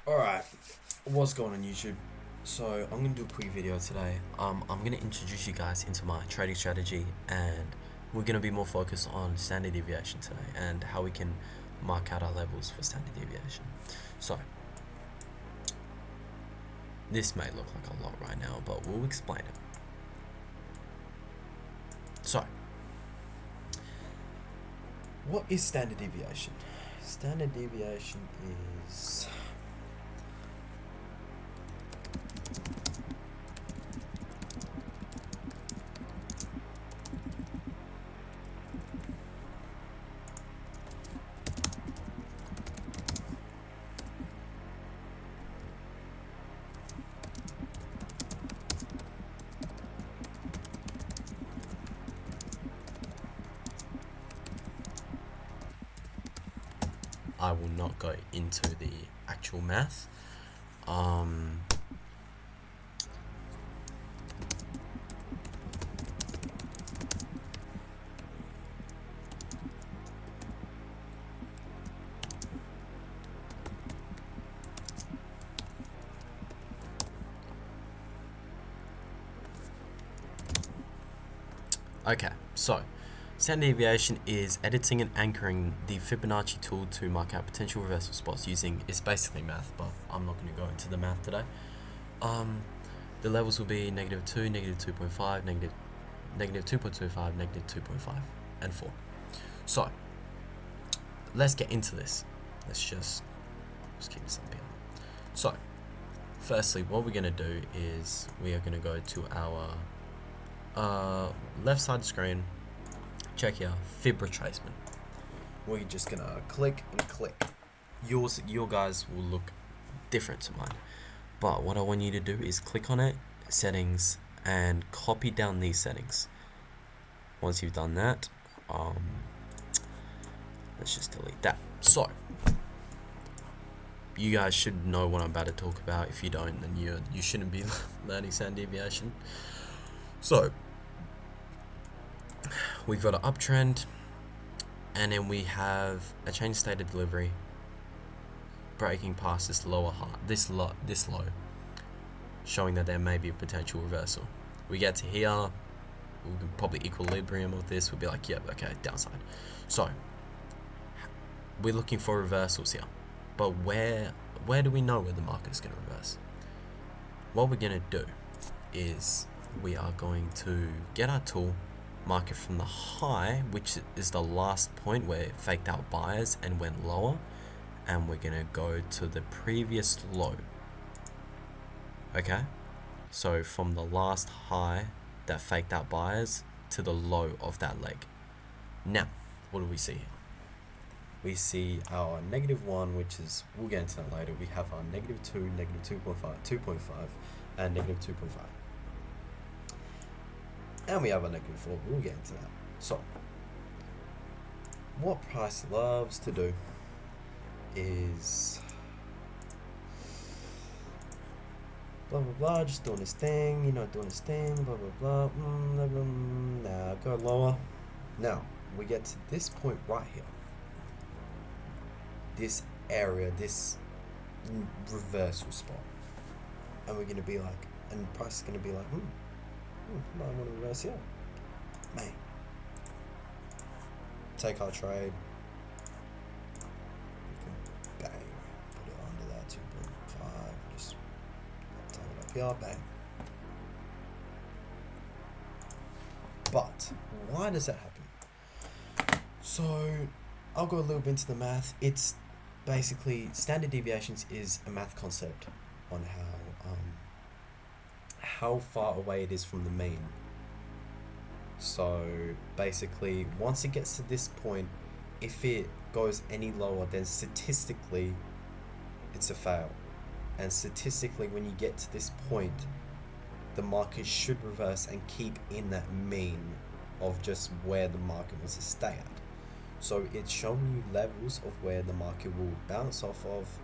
Alright, what's going on YouTube? So I'm gonna do a quick video today. I'm gonna introduce you guys into my trading strategy, and we're gonna be more focused on standard deviation today and how we can mark out our levels for standard deviation. So this may look like a lot right now, but we'll explain it. So what is standard deviation? Standard deviation is I will not go into the actual math. Okay, so standard deviation is editing and anchoring the Fibonacci tool to mark out potential reversal spots using, it's basically math, but I'm not going to go into the math today. The levels will be -2, -2.5, -2.25, -2.5, and 4. So let's get into this. Let's just keep this up here. So firstly, what we're going to do is we are going to go to our left side of the screen, check here, fib retracement. We're just gonna click and click. Your guys will look different to mine, but what I want you to do is click on it, settings, and copy down these settings. Once you've done that, let's just delete that. So you guys should know what I'm about to talk about. If you don't, then you shouldn't be learning standard deviation. So we've got an uptrend, and then we have a change state of delivery breaking past this lower high, this low, showing that there may be a potential reversal. We get to here, we can probably equilibrium of this, we'll be like, yep, okay, downside. So we're looking for reversals here, but where do we know where the market is going to reverse? What we're going to do is we are going to get our tool, mark it from the high, which is the last point where it faked out buyers and went lower, and we're gonna go to the previous low. Okay, so from the last high that faked out buyers to the low of that leg. Now what do we see here? We see our -1, which is, we'll get into that later. We have our -2, -2.5, 2.5, and -2.5. And we have a -4, we'll get into that. So what price loves to do is blah blah blah, just doing his thing, doing his thing, blah blah blah, nah, go lower. Now we get to this point right here, this area, this reversal spot, and we're gonna be like, and price is gonna be like, might want to reverse here. Man. Take our trade. Bang. Put it under that 2.5. Just tie it up here. Bang. But why does that happen? So I'll go a little bit into the math. It's basically, standard deviations is a math concept on how far away it is from the mean. So basically, once it gets to this point, if it goes any lower, then statistically it's a fail. And statistically, when you get to this point, the market should reverse and keep in that mean of just where the market wants to stay at. So it's showing you levels of where the market will bounce off of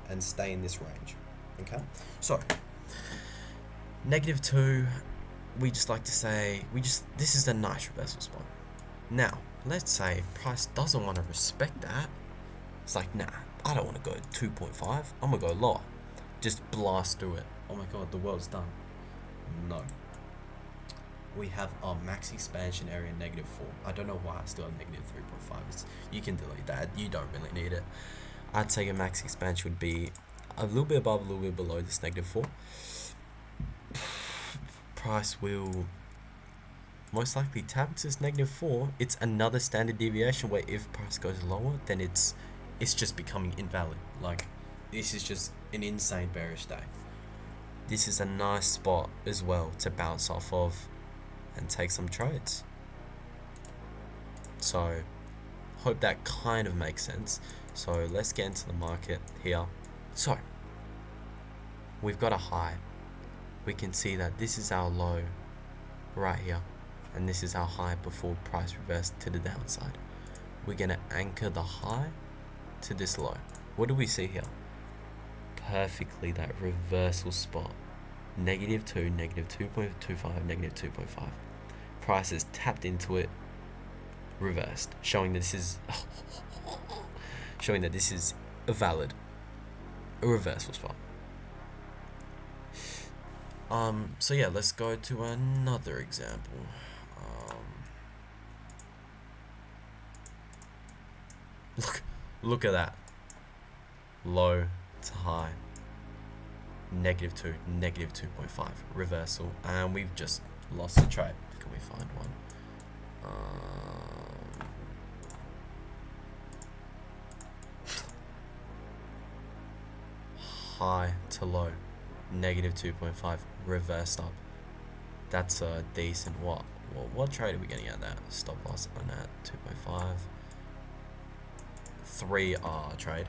and stay in this range. Okay, so -2, we just like to say, this is a nice reversal spot. Now let's say price doesn't want to respect that. It's like, nah, I don't want to go 2.5. I'm going to go lower. Just blast through it. Oh my god, the world's done. No. We have our max expansion area -4. I don't know why I still have -3.5. You can delete that. You don't really need it. I'd say a max expansion would be a little bit above, a little bit below this -4. Price will most likely tap to this -4. It's another standard deviation where if price goes lower, then it's just becoming invalid. Like, this is just an insane bearish day. This is a nice spot as well to bounce off of and take some trades. So hope that kind of makes sense. So let's get into the market here. So we've got a high. We can see that this is our low right here, and this is our high before price reversed to the downside. We're gonna anchor the high to this low. What do we see here? Perfectly that reversal spot. -2, -2.25, -2.5. Price has tapped into it, reversed, showing that this is a valid, a reversal spot. So yeah, let's go to another example. Look at that. Low to high. -2, -2.5. Reversal. And we've just lost the trade. Can we find one? High to low. -2.5. Reversed up. That's a decent what trade are we getting at that? Stop loss on that 2.5. 3R trade.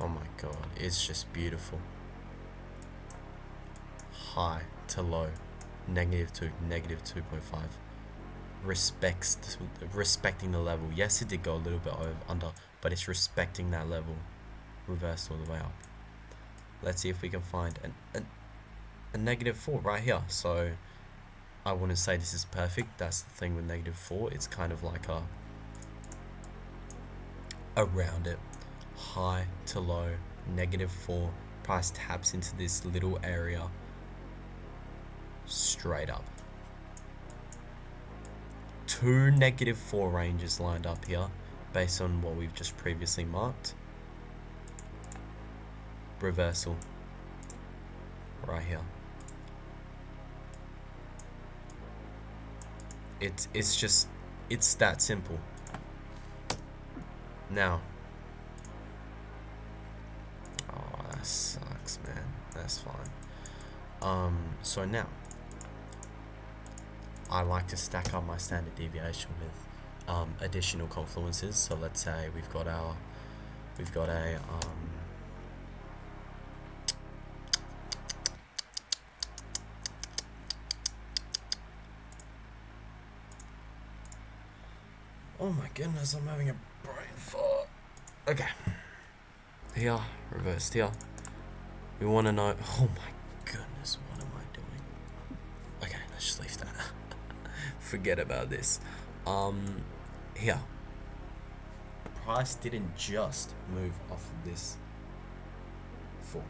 Oh my god, it's just beautiful. High to low, -2, -2.5. Respecting the level. Yes, it did go a little bit under, but it's respecting that level. Reversed all the way up. Let's see if we can find a -4 right here. So I wouldn't say this is perfect. That's the thing with -4. It's kind of like around it. High to low, -4. Price taps into this little area straight up. 2 -4 ranges lined up here based on what we've just previously marked. Reversal right here. It's that simple. Now, oh, that sucks, man. That's fine. So now I like to stack up my standard deviation with additional confluences. So let's say we've got a oh my goodness, I'm having a brain fart. Okay. Here, reversed here. We want to know, oh my goodness, what am I doing? Okay, let's just leave that. Forget about this. Here. Price didn't just move off of this fall.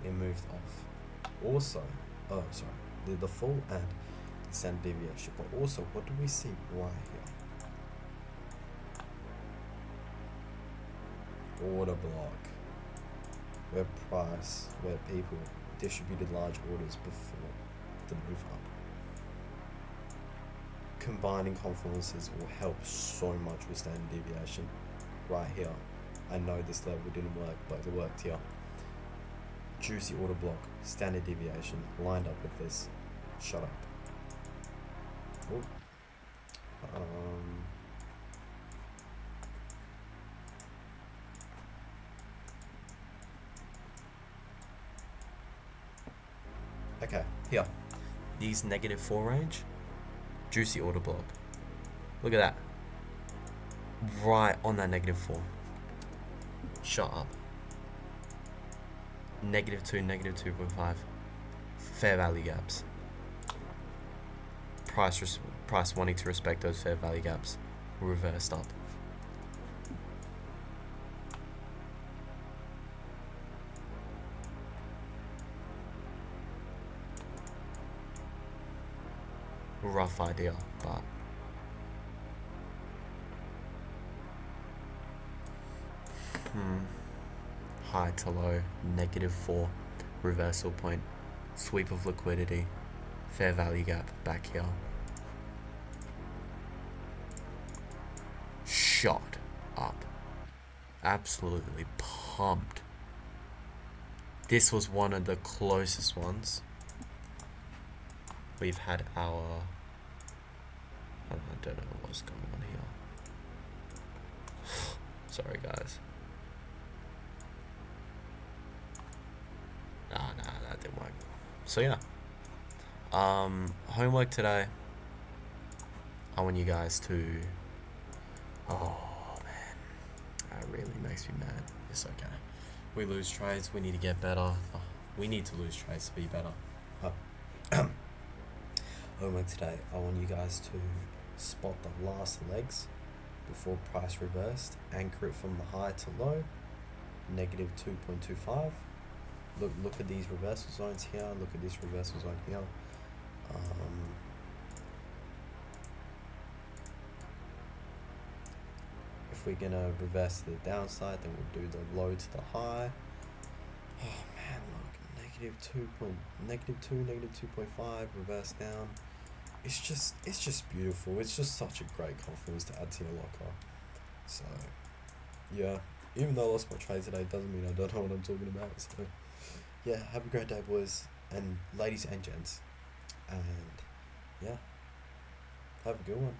It moved off. Also, oh sorry, the fall and the standard deviation. But also, what do we see right here? Order block, where people distributed large orders before the move up. Combining confluences will help so much with standard deviation. Right here, I know this level didn't work, but it worked here. Juicy order block, standard deviation lined up with this. Shut up. Ooh. Okay, here. These -4 range. Juicy order block. Look at that. Right on that -4. Shut up. -2, -2.5. Fair value gaps. Price wanting to respect those fair value gaps. Reversed up. Rough idea, but high to low, -4, reversal point, sweep of liquidity, fair value gap back here. Shot up. Absolutely pumped. This was one of the closest ones. We've had our... I don't know what's going on here. Sorry, guys. Nah, that didn't work. So yeah. Homework today. I want you guys to... Oh, man. That really makes me mad. It's okay. We lose trades. We need to get better. Oh, we need to lose trades to be better. Homework today. I want you guys to spot the last legs before price reversed. Anchor it from the high to low. -2.25. Look at these reversal zones here. Look at this reversal zone here. If we're gonna reverse to the downside, then we'll do the low to the high. Oh man, look, -2, -2.5, reverse down. It's just beautiful. It's just such a great confidence to add to your locker. So yeah, even though I lost my trade today, doesn't mean I don't know what I'm talking about. So yeah, have a great day, boys and ladies and gents, and yeah, have a good one.